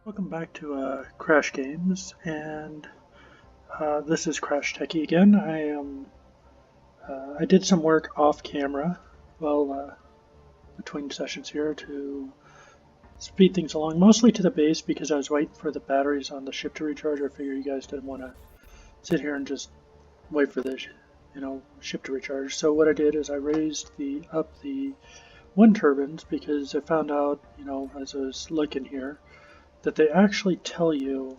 Welcome back to Crash Games, and this is Crash Techie again. I did some work off camera, between sessions here to speed things along, mostly to the base because I was waiting for the batteries on the ship to recharge. I figured you guys didn't want to sit here and just wait for the ship to recharge. So what I did is I raised up the wind turbines because I found out, as I was looking here, that they actually tell you,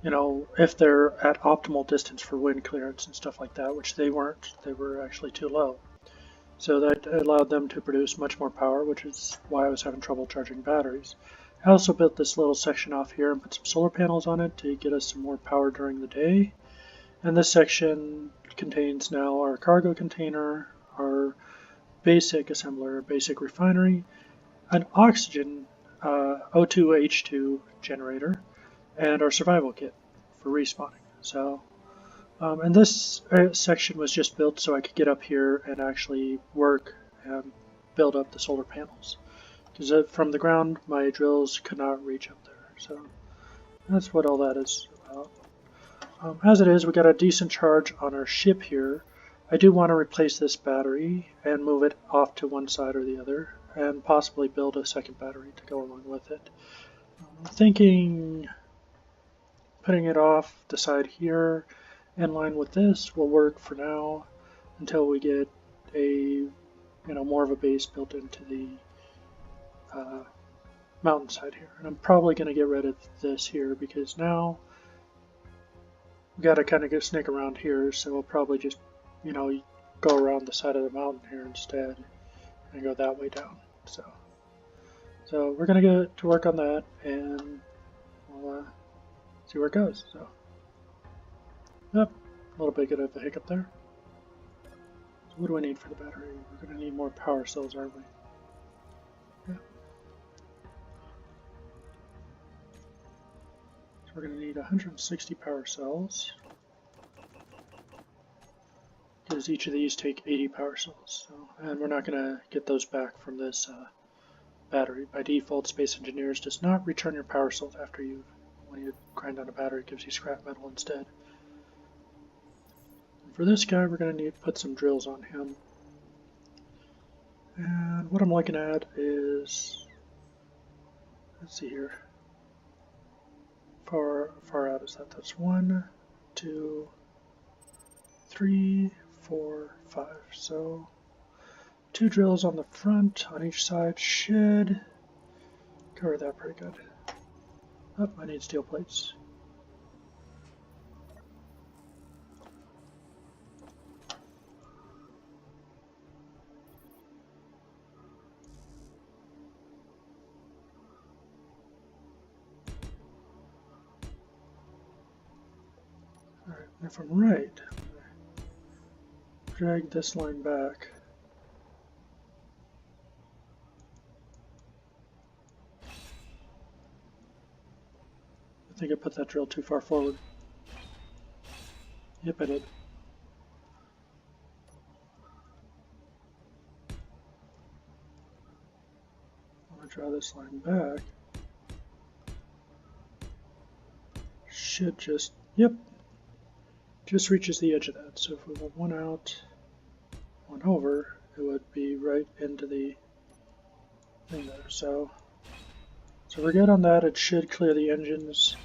if they're at optimal distance for wind clearance and stuff like that, which they weren't. They were actually too low. So that allowed them to produce much more power, which is why I was having trouble charging batteries. I also built this little section off here and put some solar panels on it to get us some more power during the day. And this section contains now our cargo container, our basic assembler, basic refinery, an oxygen O2H2 generator, and our survival kit for respawning. So, and this section was just built so I could get up here and actually work and build up the solar panels. Because from the ground, my drills could not reach up there. So that's what all that is about. As it is, we got a decent charge on our ship here. I do want to replace this battery and move it off to one side or the other, and possibly build a second battery to go along with it. I'm thinking putting it off the side here in line with this will work for now until we get a more of a base built into the mountainside here. And I'm probably going to get rid of this here because now we got to kind of snake around here, so we'll probably just go around the side of the mountain here instead and go that way down. So we're gonna get to work on that, and we'll see where it goes. So, yep, a little bit of a hiccup there. So what do I need for the battery? We're gonna need more power cells, aren't we? Yeah. So we're gonna need 160 power cells, because each of these take 80 power cells. So, and we're not gonna get those back from this battery. By default, Space Engineers does not return your power cells after when you grind down a battery. It gives you scrap metal instead. And for this guy, we're going to need to put some drills on him. And what I'm looking at is, let's see here, far out is that? That's 1, 2, 3, 4, 5. So 2 drills on the front on each side should cover that pretty good. Oh, I need steel plates. Alright, if I'm right, drag this line back. I think I put that drill too far forward. Yep, I did. I'm going to draw this line back. Should just, yep, just reaches the edge of that. So if we want one out, one over, it would be right into the thing there. So we're good on that. It should clear the engines.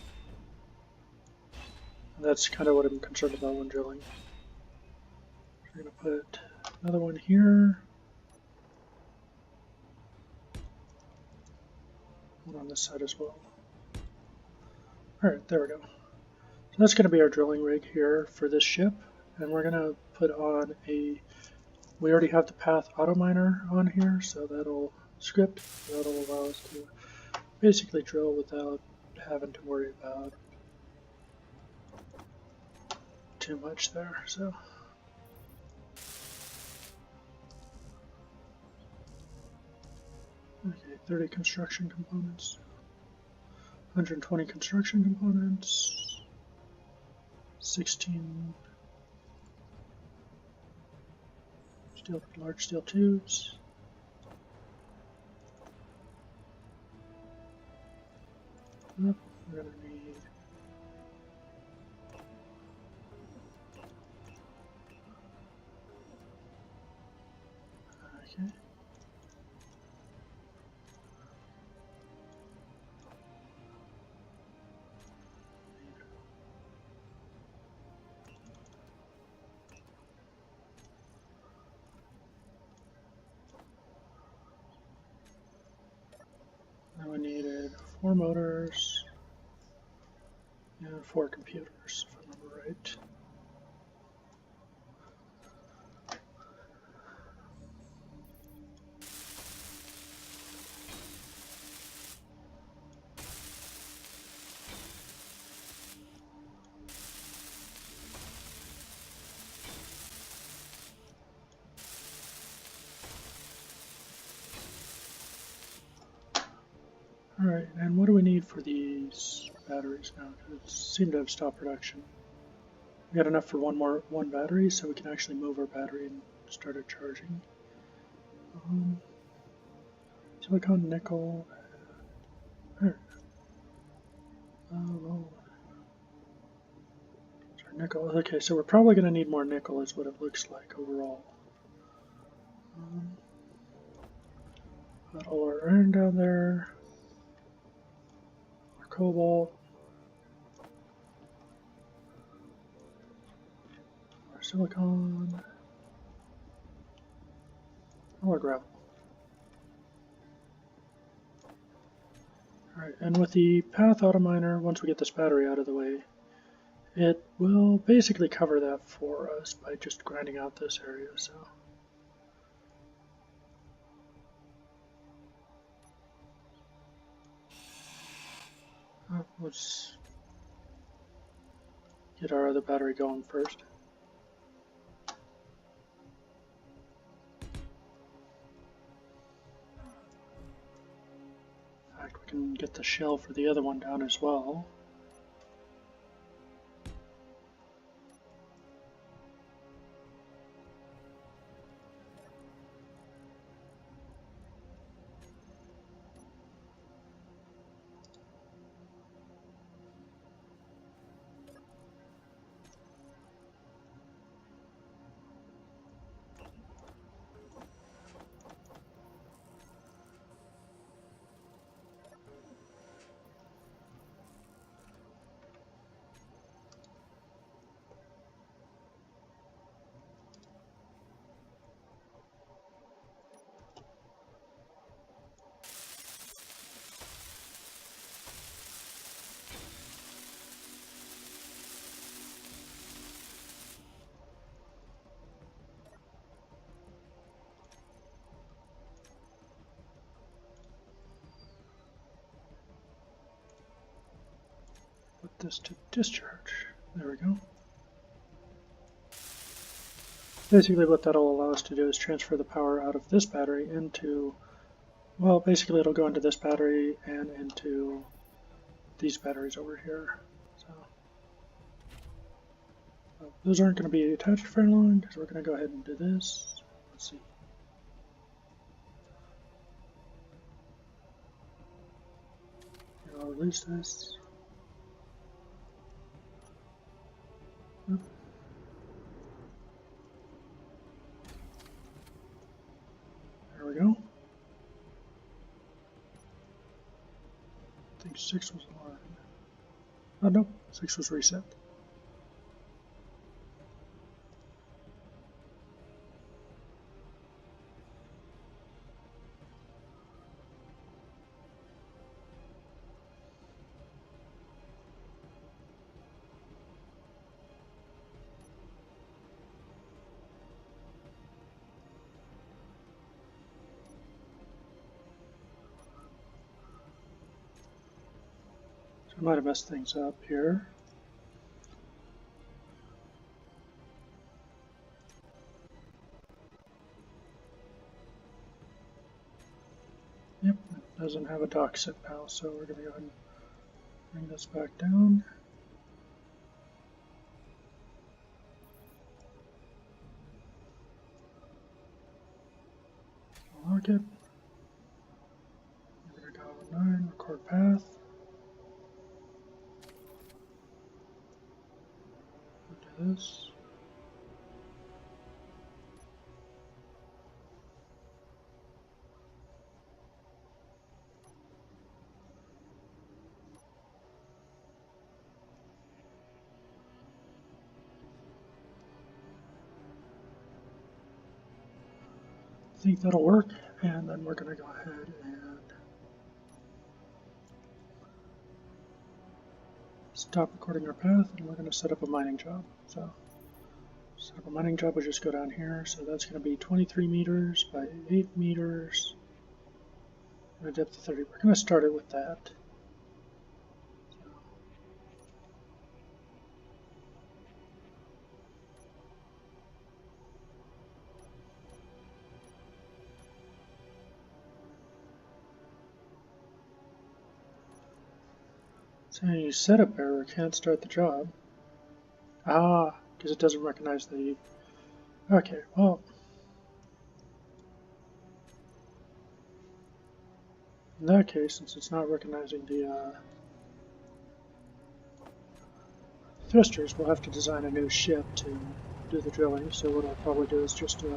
That's kind of what I'm concerned about when drilling. We're going to put another one here. One on this side as well. Alright, there we go. So that's going to be our drilling rig here for this ship. And we're going to put on we already have the path auto miner on here, so that'll allow us to basically drill without having to worry about too much there. So okay, 30 construction components, 120 construction components, 16 large steel tubes, We're going to need okay. Then we needed 4 motors and 4 computers, if I remember right. Alright, and what do we need for these batteries now? It seemed to have stopped production. We got enough for one battery, so we can actually move our battery and start it charging. Silicon, nickel. There. Oh, nickel. Okay, so we're probably going to need more nickel, is what it looks like overall. Got all our iron down there. Our cobalt. Our silicon. All our gravel. Alright, and with the path auto miner, once we get this battery out of the way, it will basically cover that for us by just grinding out this area. So let's get our other battery going first. In fact, we can get the shell for the other one down as well. Put this to discharge. There we go. Basically what that'll allow us to do is transfer the power out of this battery into, well, basically it'll go into this battery and into these batteries over here. So those aren't going to be attached very long, so we're going to go ahead and do this. Let's see. I'll release this. There we go. I think 6 was aligned. Oh no, 6 was reset. So I might have messed things up here. Yep, it doesn't have a dock set now, so we're going to go ahead and bring this back down. Lock it. We're going to go 9, record path. this. I think that'll work, and then we're going to go ahead and stop recording our path, and we're going to set up a mining job. So set up a mining job, we'll just go down here. So that's going to be 23 meters by 8 meters, and a depth of 30. We're going to start it with that. So you setup error, can't start the job. Ah, because it doesn't recognize the... Okay, well... In that case, since it's not recognizing the thrusters, we'll have to design a new ship to do the drilling. So what I'll probably do is just a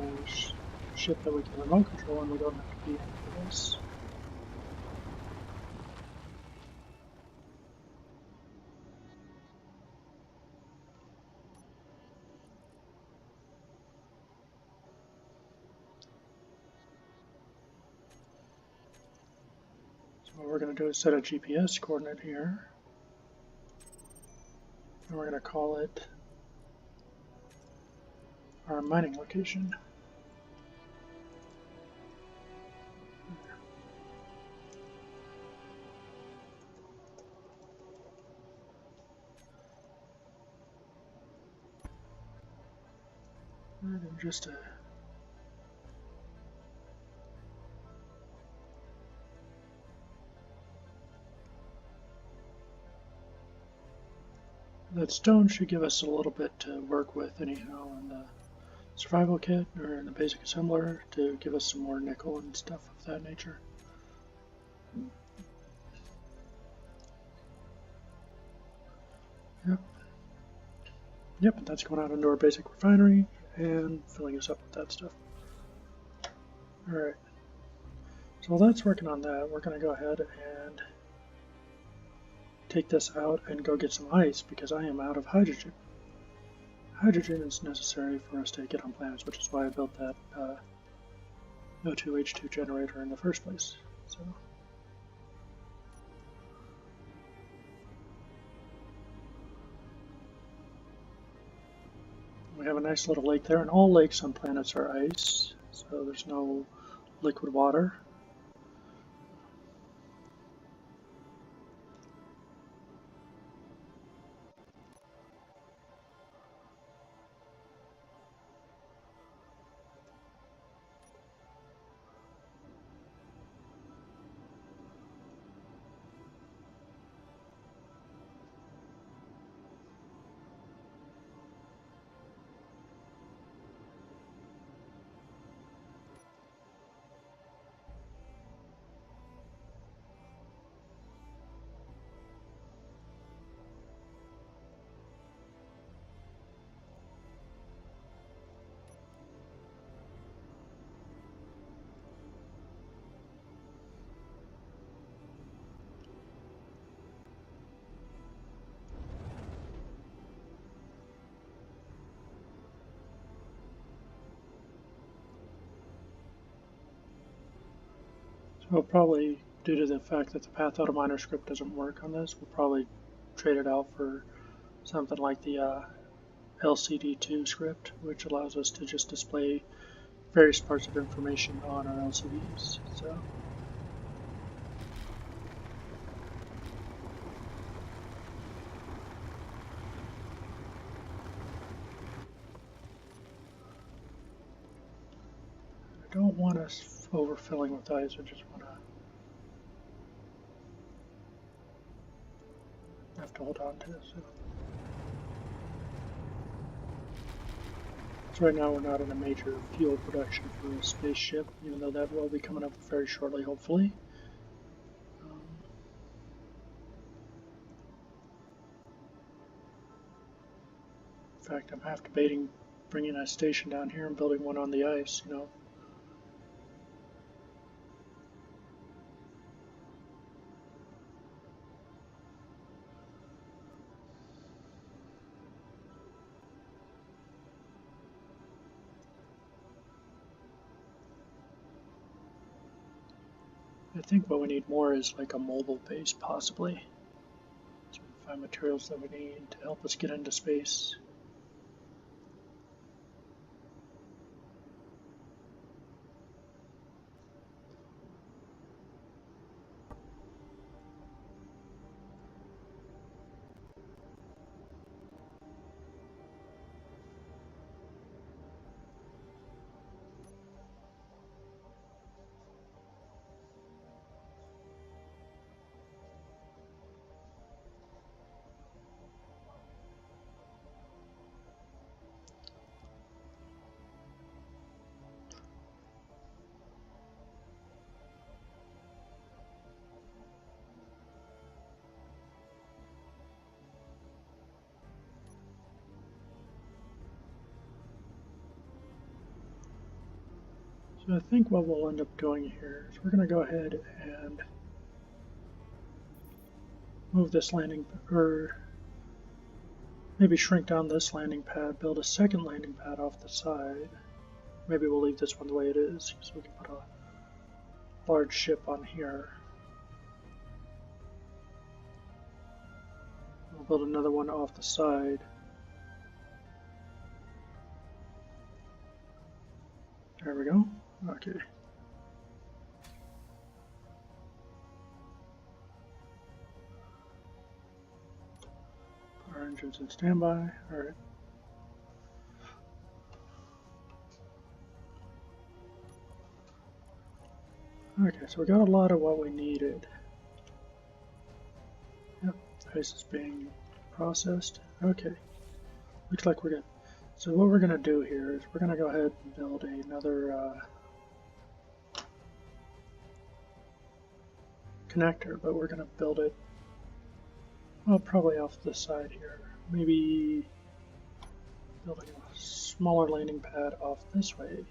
ship that we can remote control and we don't have to be in for this. What we're going to do is set a GPS coordinate here, and we're going to call it our mining location. And just a that stone should give us a little bit to work with anyhow in the survival kit or in the basic assembler to give us some more nickel and stuff of that nature. Yep, that's going out into our basic refinery and filling us up with that stuff. Alright, so while that's working on that, we're going to go ahead and take this out and go get some ice because I am out of hydrogen. Hydrogen is necessary for us to get on planets, which is why I built that O2H2 generator in the first place. So. We have a nice little lake there, and all lakes on planets are ice, so there's no liquid water. So we'll probably, due to the fact that the path auto miner script doesn't work on this, we'll probably trade it out for something like the LCD2 script, which allows us to just display various parts of information on our LCDs. So. I don't want us overfilling with ice, I just want to have to hold on to it. So right now we're not in a major fuel production for a spaceship, even though that will be coming up very shortly, hopefully. fact, I'm half debating bringing a station down here and building one on the ice, you know. I think what we need more is like a mobile base, possibly. So we can find materials that we need to help us get into space. So I think what we'll end up doing here is we're going to go ahead and move this landing, or maybe shrink down this landing pad, build a second landing pad off the side. Maybe we'll leave this one the way it is, so we can put a large ship on here. We'll build another one off the side. There we go. Okay. Put our engines in standby. Alright. Okay, so we got a lot of what we needed. Yep, ice is being processed. Okay, looks like we're good. So what we're going to do here is we're going to go ahead and build another connector, but we're going to build it, well, probably off the side here. Maybe building a smaller landing pad off this way.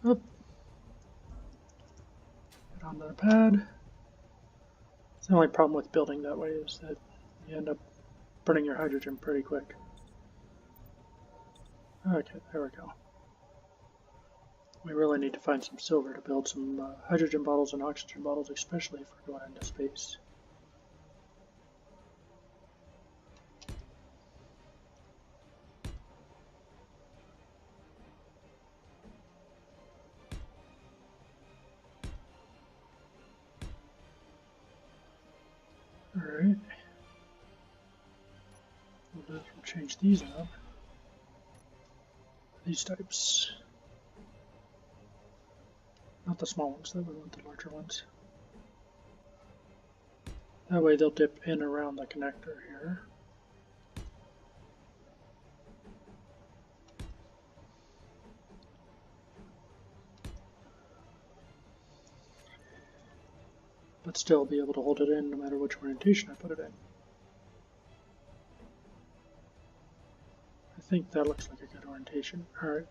Up. Get onto the pad. The only problem with building that way is that you end up burning your hydrogen pretty quick. Okay, there we go. We really need to find some silver to build some hydrogen bottles and oxygen bottles, especially if we're going into space. Alright. We'll change these up. These types. Not the small ones, that we want the larger ones. That way they'll dip in around the connector here. But still be able to hold it in no matter which orientation I put it in. I think that looks like a good orientation. Alright.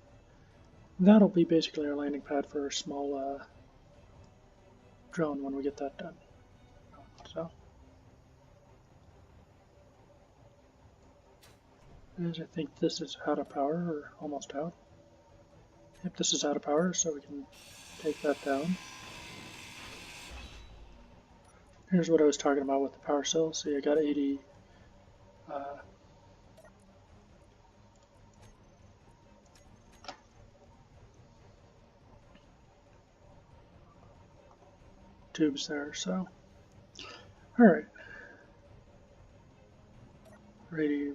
That'll be basically our landing pad for a small drone when we get that done. So, as I think this is out of power, or almost out. Yep, this is out of power, so we can take that down. Here's what I was talking about with the power cell. See, I got 80 tubes there, so. Alright. 80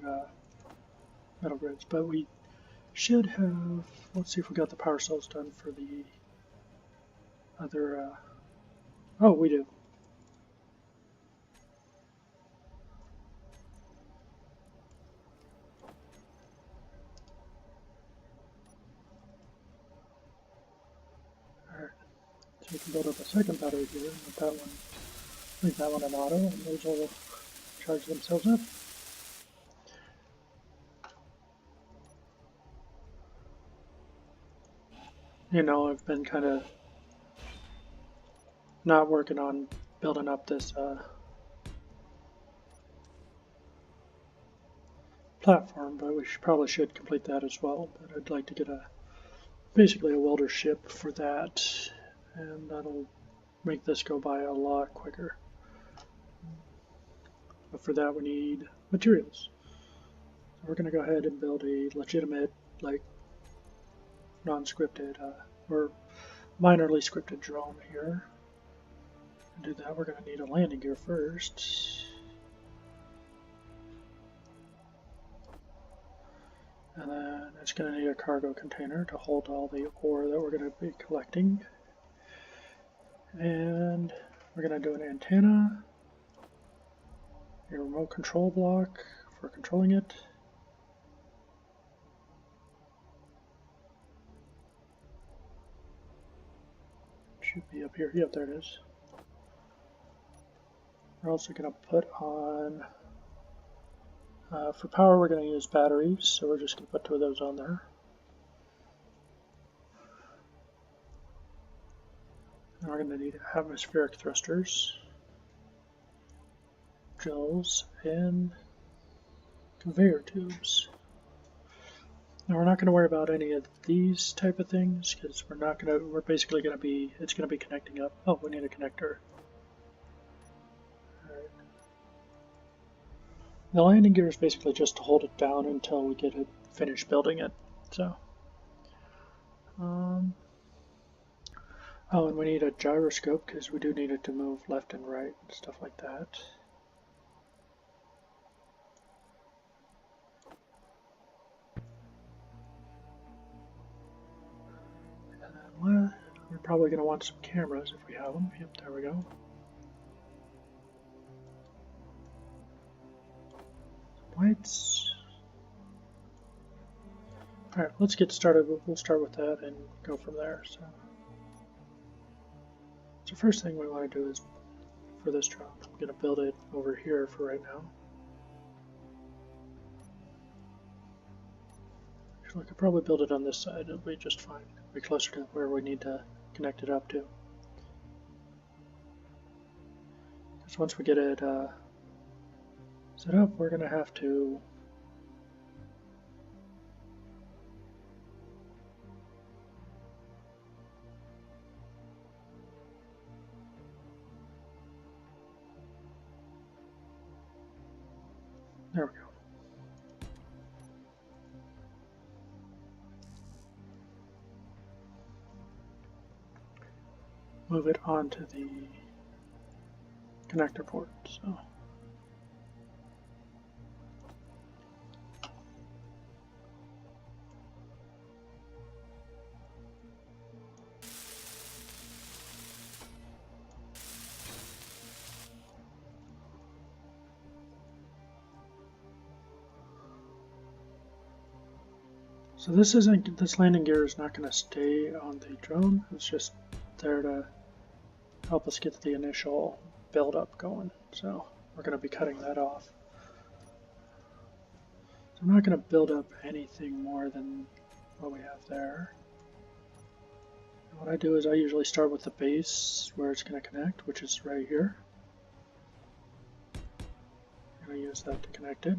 metal grids, but we should have, let's see if we got the power cells done for the other, oh, we do. Alright, so we can build up a second battery here, and with that one, leave that one in auto, and those will charge themselves up. You know, I've been kind of not working on building up this platform, but we probably should complete that as well. But I'd like to get basically a welder ship for that, and that'll make this go by a lot quicker. But for that we need materials. So we're going to go ahead and build a legitimate, like, non-scripted or minorly scripted drone here. To do that, we're going to need a landing gear first. And then it's going to need a cargo container to hold all the ore that we're going to be collecting. And we're going to do an antenna, a remote control block for controlling it. Should be up here. Yep, there it is. We're also going to put on, for power we're going to use batteries, so we're just going to put 2 of those on there. And we're going to need atmospheric thrusters, drills, and conveyor tubes. Now we're not going to worry about any of these type of things because we're basically going to be, it's going to be connecting up. Oh, we need a connector. Alright. The landing gear is basically just to hold it down until we get it finished building it. So, oh, and we need a gyroscope because we do need it to move left and right and stuff like that. Well, we're probably going to want some cameras if we have them. Yep, there we go. Some lights. Alright, let's get started. We'll start with that and go from there. So first thing we want to do is, for this drone, I'm going to build it over here for right now. Actually, I could probably build it on this side. It'll be just fine. It'll be closer to where we need to connect it up to. Because once we get it set up, we're going to have to there we go. Move it onto the connector port. So this landing gear is not going to stay on the drone. It's just there to help us get the initial build up going. So we're going to be cutting that off. So I'm not going to build up anything more than what we have there. And what I do is I usually start with the base where it's going to connect, which is right here. I'm going to use that to connect it.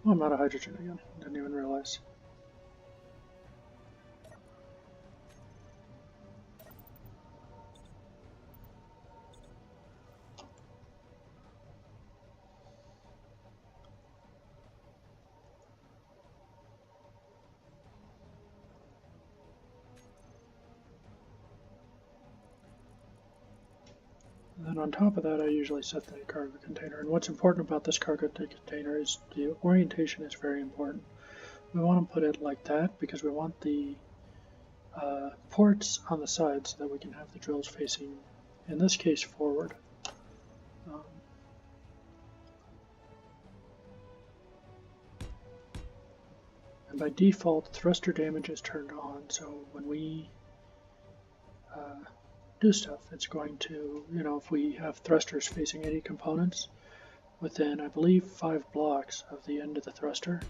Oh, I'm out of hydrogen again. Didn't even realize. And then on top of that, I usually set the cargo container. And what's important about this cargo container is the orientation is very important. We want to put it like that because we want the ports on the side so that we can have the drills facing, in this case, forward. And by default, thruster damage is turned on, so when we do stuff, it's going to, if we have thrusters facing any components within, I believe, 5 blocks of the end of the thruster,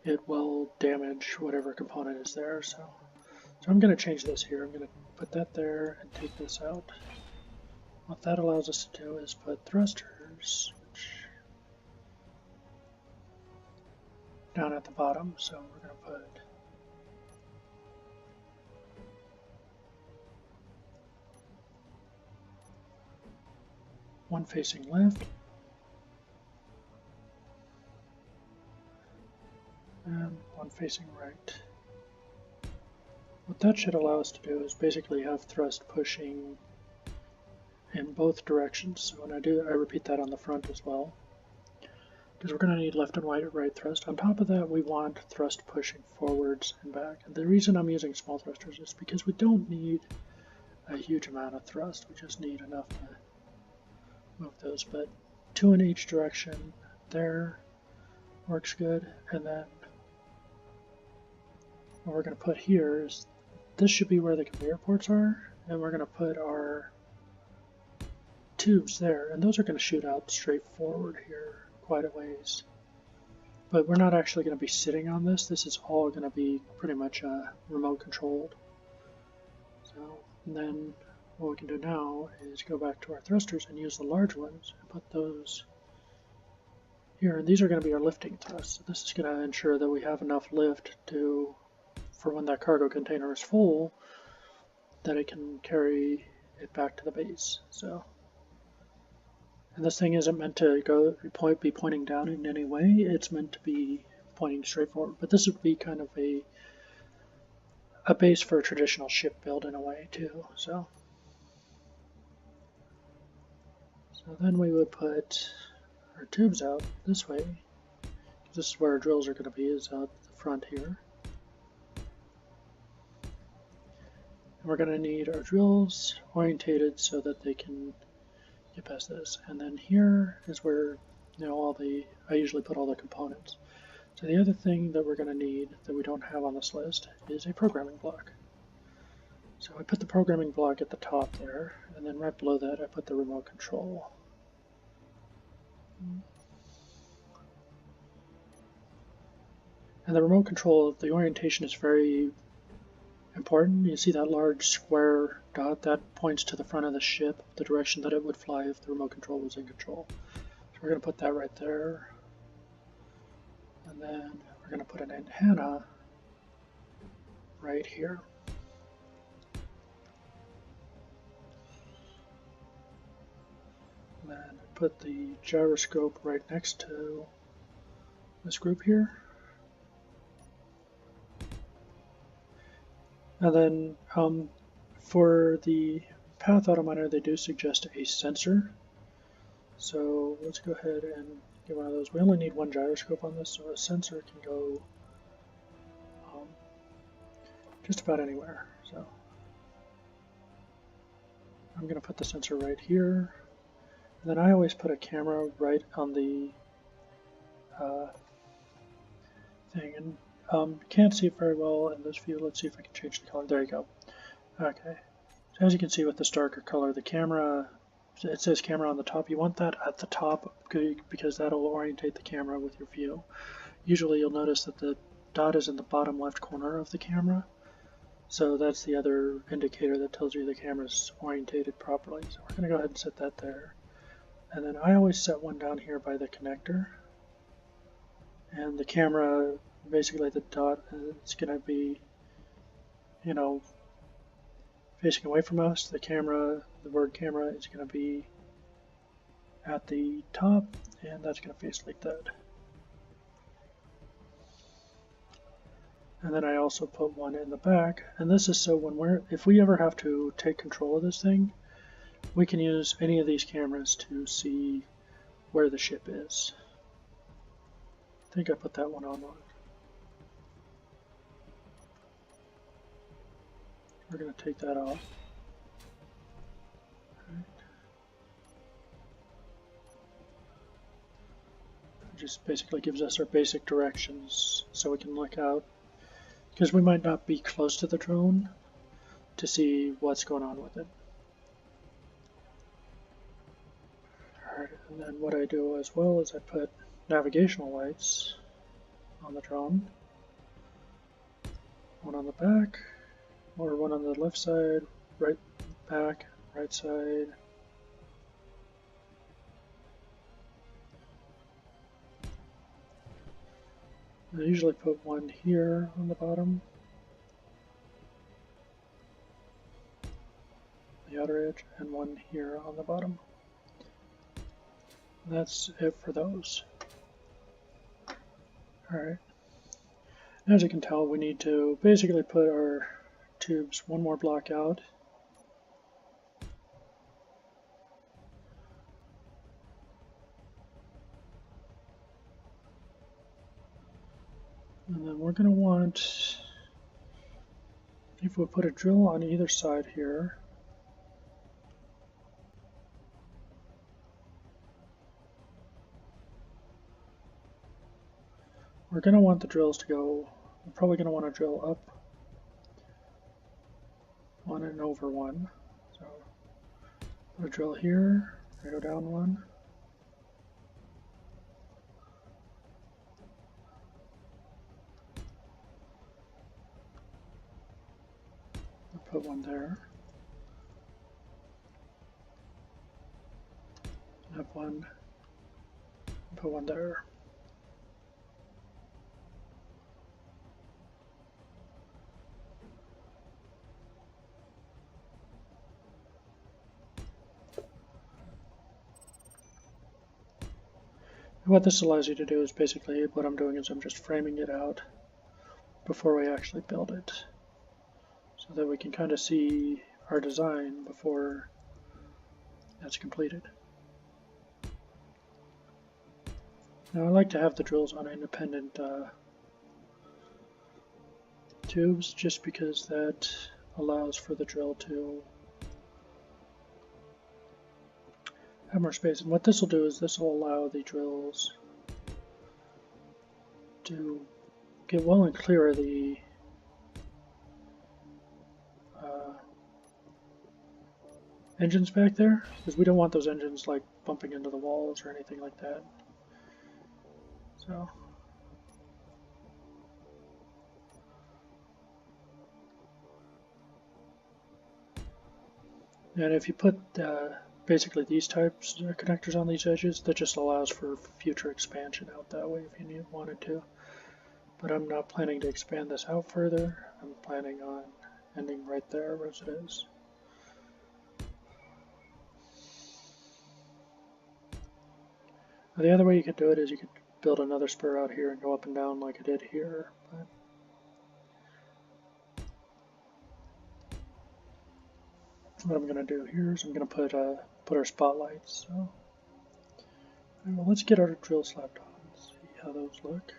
it will damage whatever component is there. So I'm going to change this here. I'm going to put that there and take this out. What that allows us to do is put thrusters down at the bottom. So we're going to put one facing left and one facing right. What that should allow us to do is basically have thrust pushing in both directions. So when I do, I repeat that on the front as well, because we're going to need left and right thrust. On top of that, we want thrust pushing forwards and back. And the reason I'm using small thrusters is because we don't need a huge amount of thrust. We just need enough to move those. But 2 in each direction there works good. And then what we're going to put here is, this should be where the conveyor ports are, and we're going to put our tubes there, and those are going to shoot out straight forward here quite a ways. But we're not actually going to be sitting on this. This is all going to be pretty much remote controlled. So, and then what we can do now is go back to our thrusters and use the large ones and put those here. And these are going to be our lifting thrusts. So this is going to ensure that we have enough lift for when that cargo container is full, that it can carry it back to the base. So, and this thing isn't meant to be pointing down in any way. It's meant to be pointing straight forward. But this would be kind of a base for a traditional ship build in a way too. So then we would put our tubes out this way. This is where our drills are going to be, is out the front here. We're going to need our drills orientated so that they can get past this. And then here is where I usually put all the components. So the other thing that we're going to need that we don't have on this list is a programming block. So I put the programming block at the top there, and then right below that I put the remote control. And the remote control, the orientation is very important. You see that large square dot that points to the front of the ship, the direction that it would fly if the remote control was in control. So we're going to put that right there, and then we're going to put an antenna right here. And then put the gyroscope right next to this group here. And then for the path autominer, they do suggest a sensor. So let's go ahead and get one of those. We only need one gyroscope on this, so a sensor can go just about anywhere. So I'm going to put the sensor right here. And then I always put a camera right on the thing. And can't see it very well in this view. Let's see if I can change the color. There you go. Okay. So as you can see with this darker color, the camera, it says camera on the top. You want that at the top because that'll orientate the camera with your view. Usually you'll notice that the dot is in the bottom left corner of the camera. So that's the other indicator that tells you the camera's orientated properly. So we're going to go ahead and set that there. And then I always set one down here by the connector. And the camera, basically the dot, it's going to be, you know, facing away from us. The camera, the word camera is going to be at the top, and that's going to face like that. And then I also put one in the back, and this is so if we ever have to take control of this thing, we can use any of these cameras to see where the ship is. I think I put that one on. We're going to take that off. It just basically gives us our basic directions so we can look out, because we might not be close to the drone to see what's going on with it. Alright, and then what I do as well is I put navigational lights on the drone. One on the back, or one on the left side, right back, right side. I usually put one here on the bottom, the outer edge, and one here on the bottom. And that's it for those. Alright. As you can tell, we need to basically put our tubes one more block out. And then we're going to want, if we put a drill on either side here, we're going to want the drills to go, we're probably going to want to drill up one and over one. So put a drill here, I go down one. I'll put one there. Up one, put one there. And what this allows you to do is basically what I'm doing is I'm just framing it out before we actually build it, so that we can kind of see our design before that's completed. Now I like to have the drills on independent tubes, just because that allows for the drill to have more space. And what this will do is this will allow the drills to get well and clear of the engines back there, because we don't want those engines like bumping into the walls or anything like that. So and if you put basically these types of connectors on these edges, that just allows for future expansion out that way if you wanted to. But I'm not planning to expand this out further. I'm planning on ending right there as it is. Now, the other way you could do it is you could build another spur out here and go up and down like I did here. But what I'm going to do here is I'm going to put our spotlights. So, well, let's get our drill slapped on and see how those look.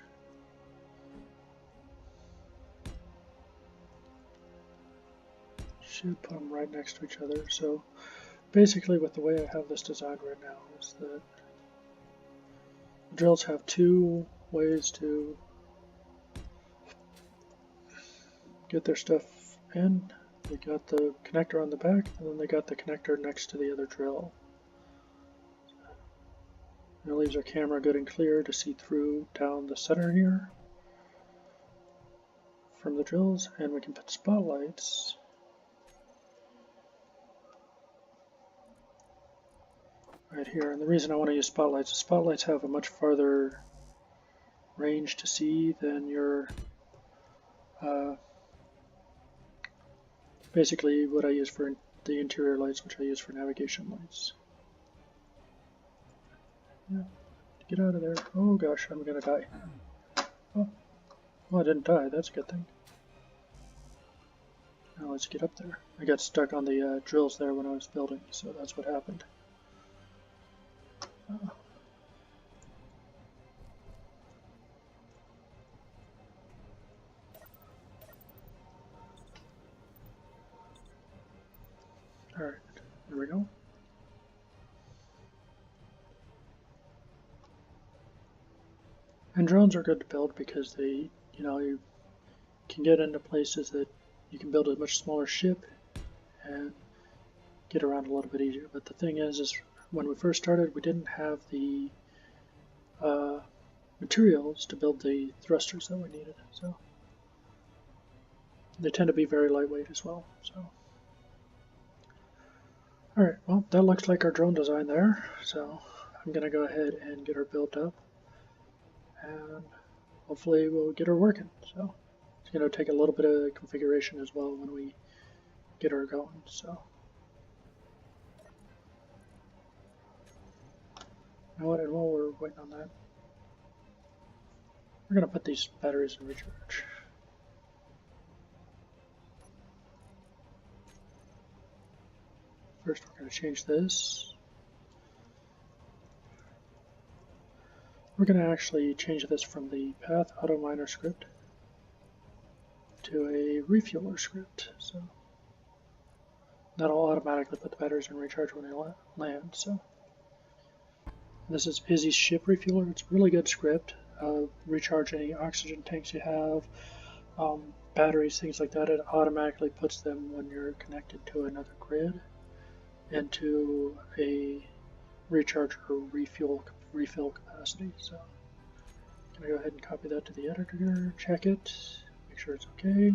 Should put them right next to each other. So basically, with the way I have this designed right now, is that the drills have two ways to get their stuff in. They got the connector on the back, and then they got the connector next to the other drill. And it leaves our camera good and clear to see through down the center here from the drills, and we can put spotlights right here. And the reason I want to use spotlights is spotlights have a much farther range to see than your basically what I use for the interior lights, which I use for navigation lights. Yeah, get out of there. Oh gosh, I'm gonna die. Oh, well, I didn't die. That's a good thing. Now let's get up there. I got stuck on the drills there when I was building, so that's what happened. Alright, there we go. And drones are good to build because they, you can get into places that you can build a much smaller ship and get around a little bit easier. But the thing is when we first started, we didn't have the materials to build the thrusters that we needed. So they tend to be very lightweight as well. So, all right, well, that looks like our drone design there. So I'm gonna go ahead and get her built up, and hopefully we'll get her working. So it's gonna take a little bit of configuration as well when we get her going. So. You know what, and while we're waiting on that, we're going to put these batteries in recharge. First we're going to change this. We're going to actually change this from the path auto miner script to a refueler script. So that'll automatically put the batteries in recharge when they land. So this is Izzy's ship refueler. It's a really good script. Recharge any oxygen tanks you have, batteries, things like that. It automatically puts them when you're connected to another grid into a recharge or refill capacity. So I'm going to go ahead and copy that to the editor, check it, make sure it's okay.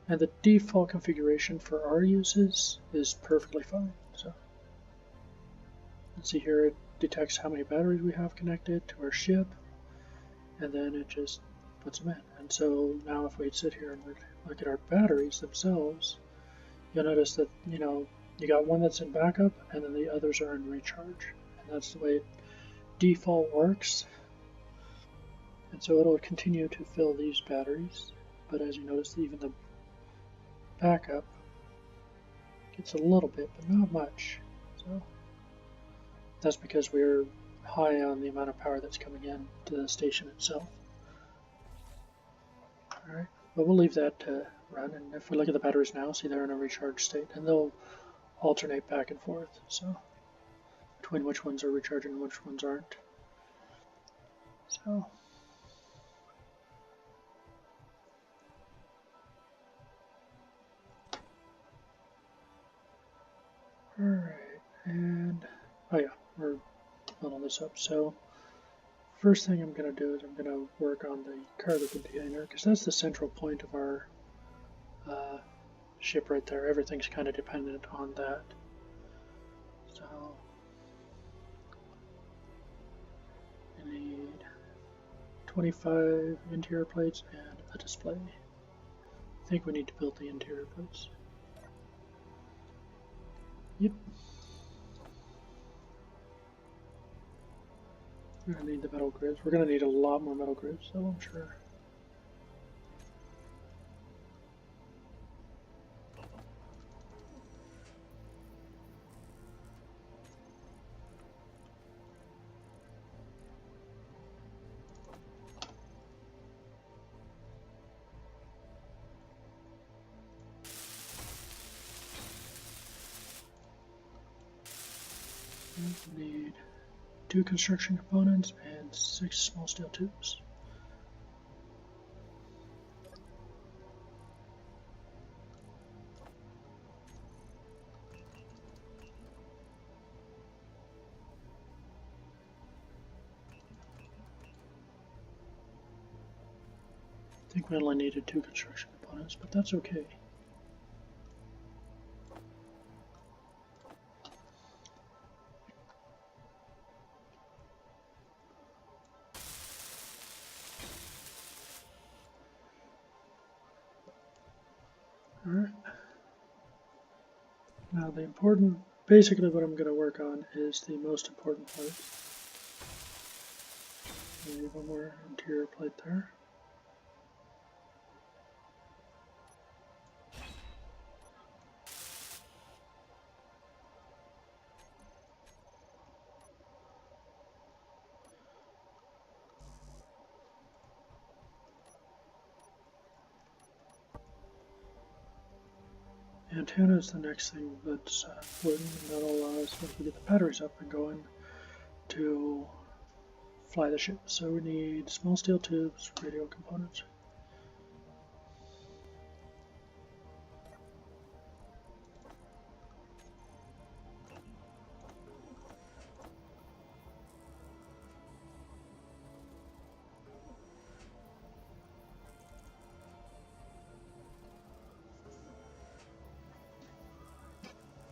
And the default configuration for our uses is perfectly fine. So let's see here, it detects how many batteries we have connected to our ship, and then it just puts them in. And so now if we sit here and look at our batteries themselves, you'll notice that, you got one that's in backup and then the others are in recharge. And that's the way it default works. And so it'll continue to fill these batteries, but as you notice, even the backup gets a little bit, but not much. So that's because we're high on the amount of power that's coming in to the station itself. Alright, but we'll leave that to run, and if we look at the batteries now, see they're in a recharge state, and they'll alternate back and forth, so between which ones are recharging and which ones aren't. So alright, and oh yeah, we're building this up. So first thing I'm going to do is I'm going to work on the cargo container, because that's the central point of our ship right there. Everything's kind of dependent on that. So I need 25 interior plates and a display. I think we need to build the interior plates. Yep. We're going to need the metal grids. We're going to need a lot more metal grids, though, I'm sure. We need 2 construction components and 6 small steel tubes. I think we only needed 2 construction components, but that's okay. Alright. Now basically what I'm going to work on is the most important part. Leave one more interior plate there. Antenna is the next thing that's important, and that'll allow us, once we get the batteries up and going, to fly the ship. So we need small steel tubes, radio components.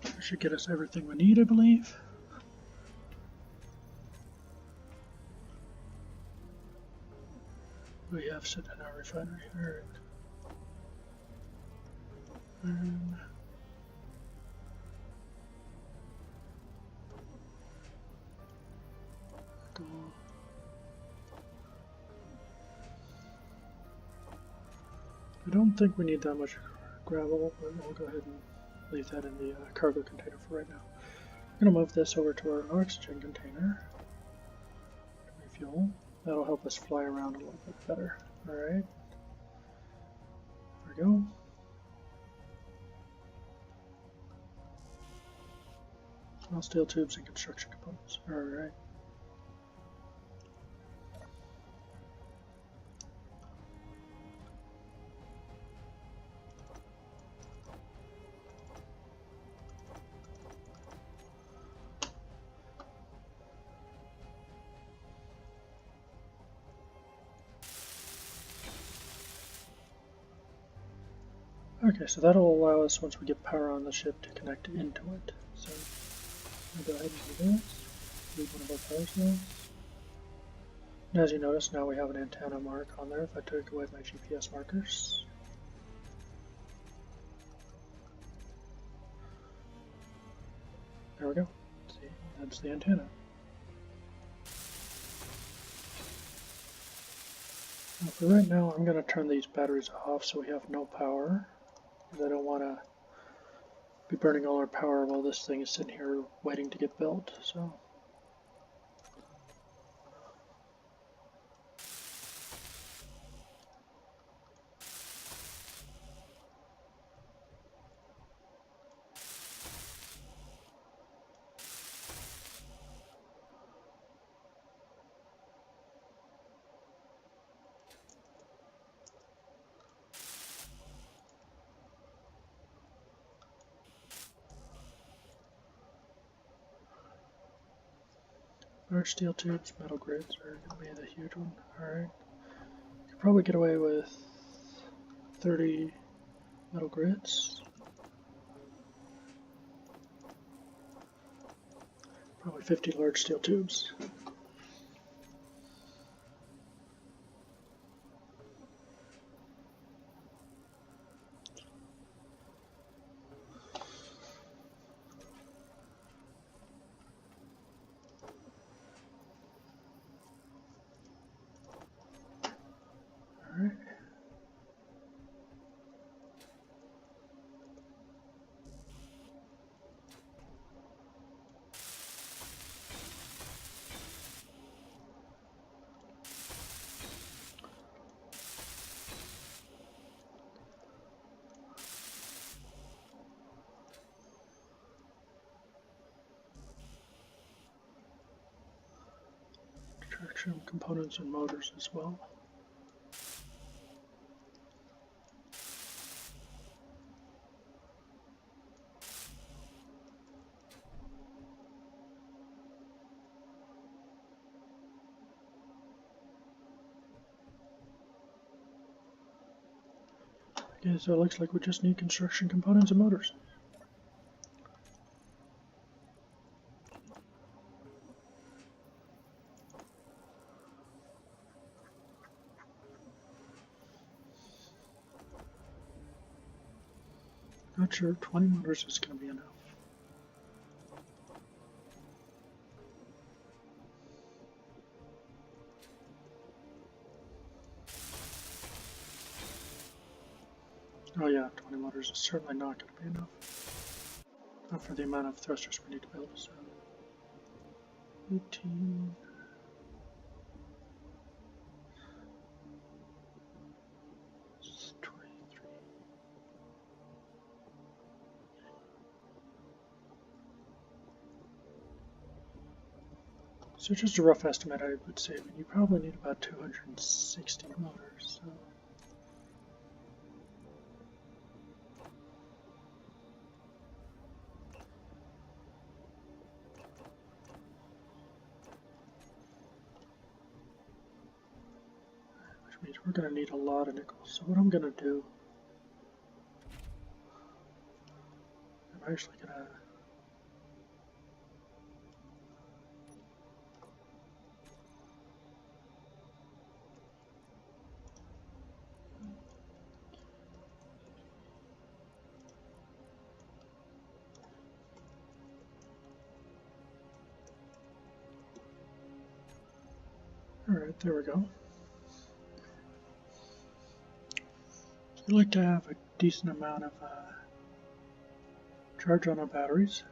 That should get us everything we need, I believe. We have sitting in our refinery. Alright. Go. I don't think we need that much gravel, but we'll go ahead and leave that in the cargo container for right now. I'm going to move this over to our oxygen container to refuel. That'll help us fly around a little bit better. Alright. There we go. Small steel tubes and construction components. Alright. Okay, so that'll allow us, once we get power on the ship, to connect into it. So I'll go ahead and do this. Leave one of our power cells. And as you notice, now we have an antenna mark on there if I took away my GPS markers. There we go. See, that's the antenna. Now for right now, I'm going to turn these batteries off so we have no power. Because I don't want to be burning all our power while this thing is sitting here waiting to get built. So. Large steel tubes, metal grids are going to be the huge one. Alright. Could probably get away with 30 metal grids. Probably 50 large steel tubes. Alright. Traction components and motors as well. Okay, so it looks like we just need construction components and motors. Not sure 20 motors is going to be enough. Oh yeah, 20 motors is certainly not going to be enough. Not for the amount of thrusters we need to build. So 18. So just a rough estimate, I would say you probably need about 260 motors. So. Which means we're going to need a lot of nickel. So what I'm going to do, I'm actually going to Alright, there we go. So we like to have a decent amount of charge on our batteries.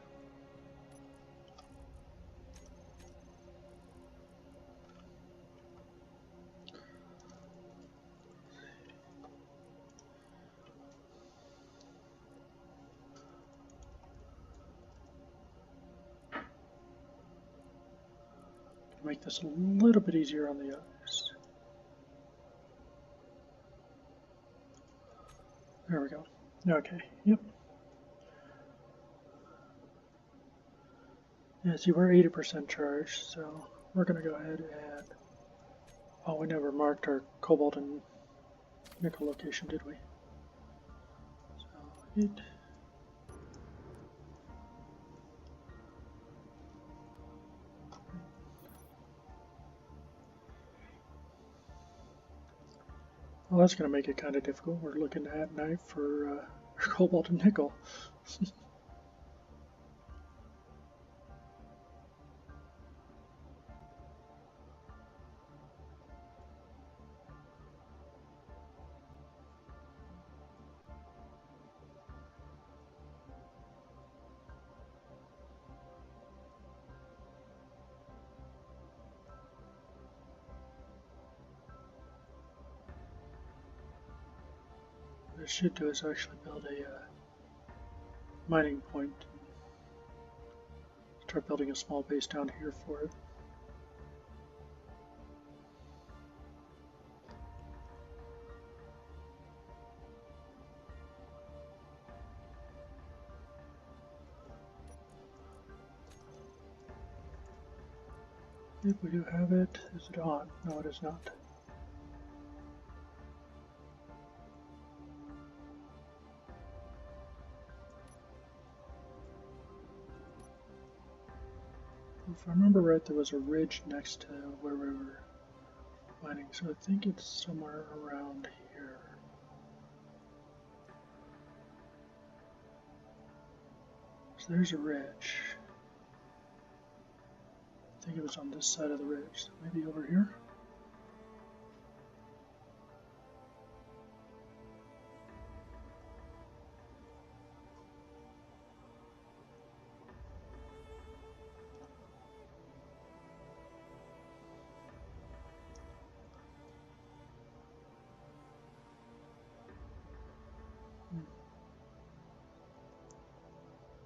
Make this a little bit easier on the others. There we go. Okay, yep. Yeah, see, we're 80% charged, so we're going to go ahead and... Oh, we never marked our cobalt and nickel location, did we? So, 8. Well, that's going to make it kind of difficult. We're looking at night for cobalt and nickel. What I should do is actually build a mining point. Start building a small base down here for it. If we do have it, is it on? No, it is not. If I remember right, there was a ridge next to where we were mining, so I think it's somewhere around here. So there's a ridge. I think it was on this side of the ridge, so maybe over here?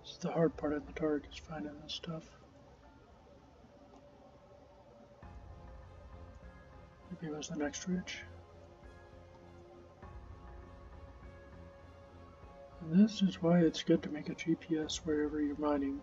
This is the hard part of the dark, is finding this stuff. Maybe it was the next ridge. And this is why it's good to make a GPS wherever you're mining.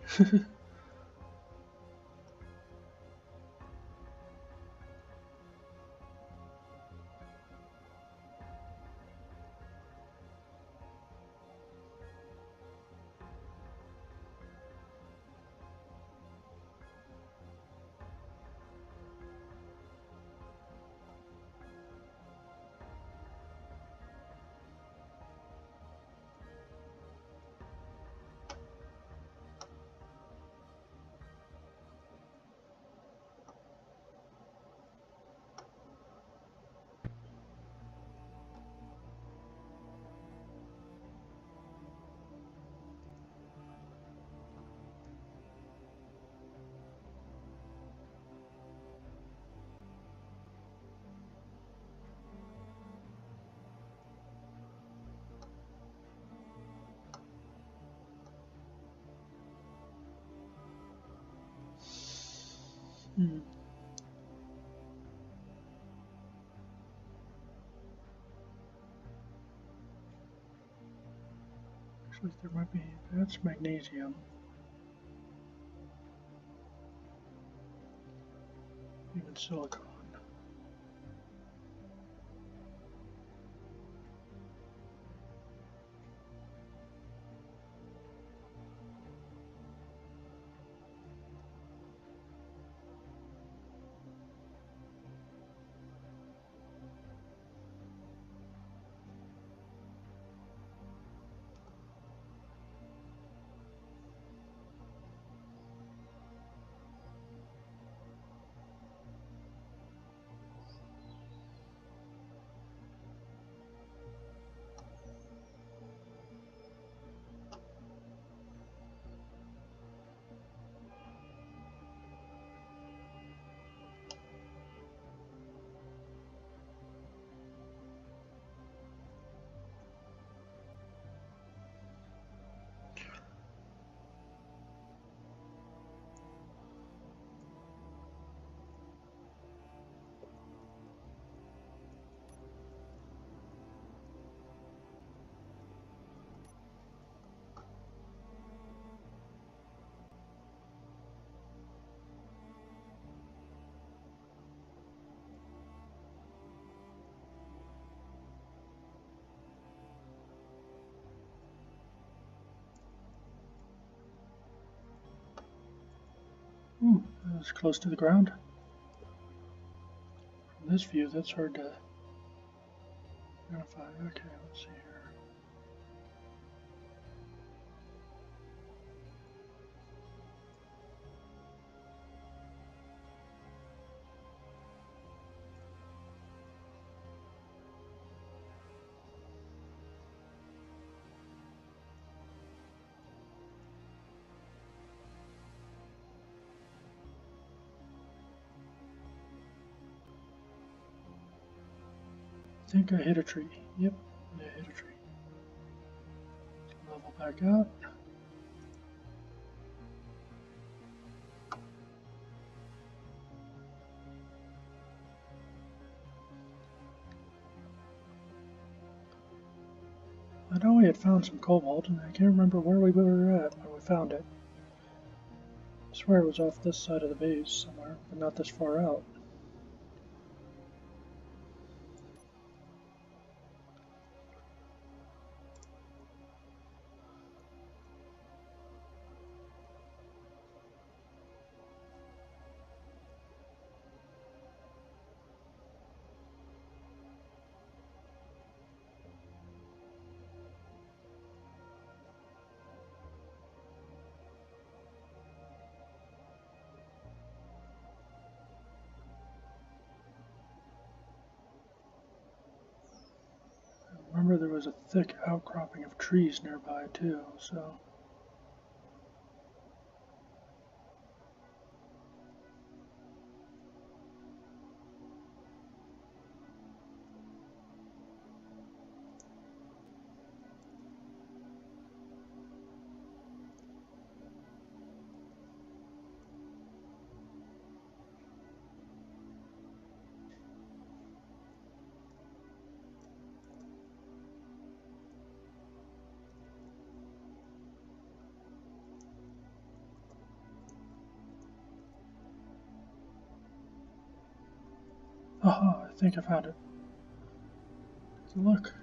Hmm. Looks like there might be, that's magnesium. Even silicon. That was close to the ground. From this view, that's hard to identify. Okay, let's see here. I think I hit a tree. Yep, I hit a tree. Level back out. I know we had found some cobalt, and I can't remember where we were at when we found it. I swear it was off this side of the base somewhere, but not this far out. Remember there was a thick outcropping of trees nearby too, so... Aha, I think I found it. Look.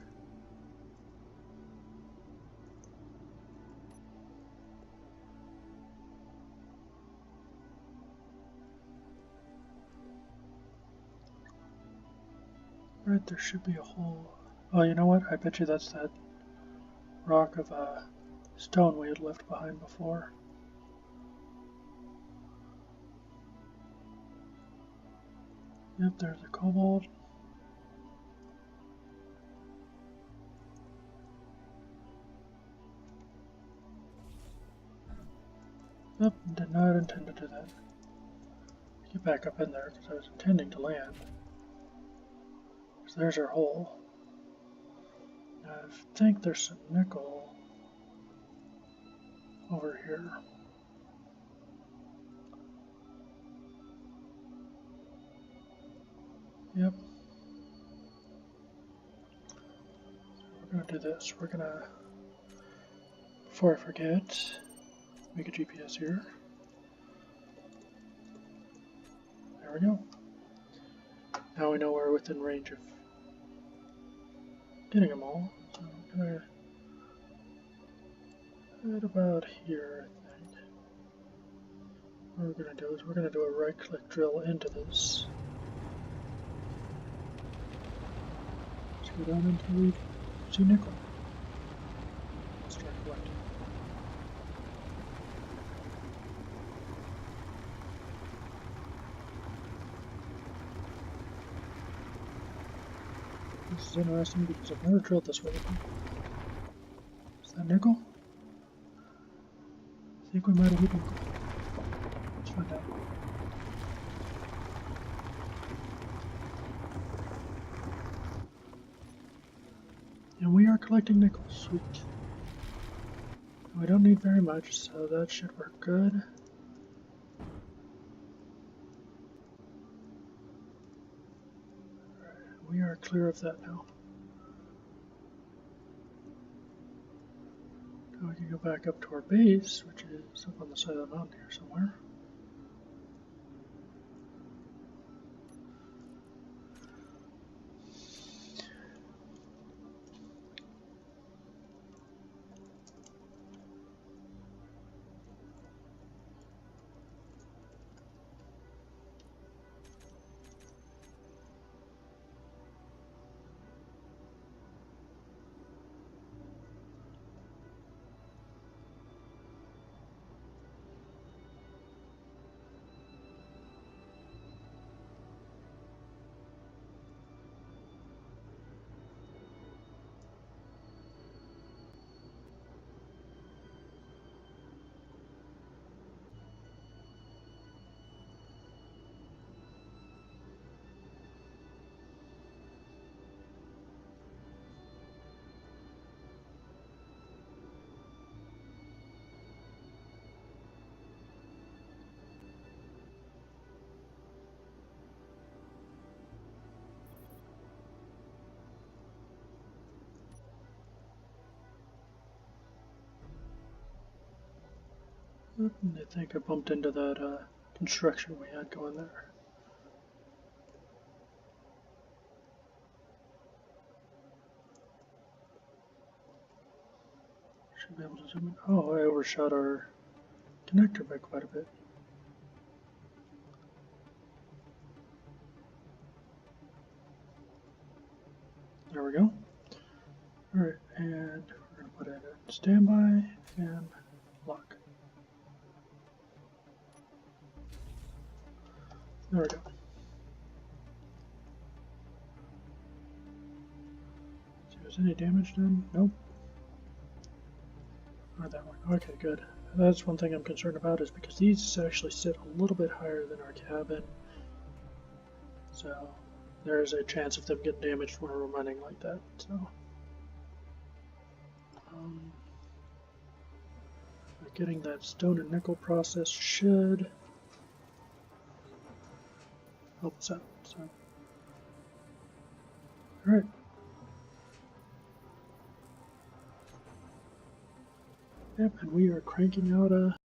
Right, there should be a hole. Oh, you know what? I bet you that's that rock of stone we had left behind before. Yep, there's the cobalt. Yep, did not intend to do that. Get back up in there because I was intending to land. So there's our hole. Now, I think there's some nickel over here. Yep. We're gonna do this. We're gonna, before I forget, make a GPS here. There we go. Now we know we're within range of getting them all. So I'm gonna head about here, I think. What we're gonna do is we're gonna do a right-click drill into this. Let's go down until we see nickel. Start collecting. This is interesting because I've never drilled this way before. Is that nickel? I think we might have hit nickel. Let's find out. And we are collecting nickel. Sweet. We don't need very much, so that should work good. We are clear of that now. Now we can go back up to our base, which is up on the side of the mountain here somewhere. And I think I bumped into that construction we had going there. Should be able to zoom in. Oh, I overshot our connector by quite a bit. There we go. Alright, and we're going to put it in standby and lock. There we go. See if there's any damage done? Nope. Or that one. Okay, good. That's one thing I'm concerned about, is because these actually sit a little bit higher than our cabin. So there is a chance of them getting damaged when we're running like that. So getting that stone and nickel process should help us out. So, all right. Yep, and we are cranking out a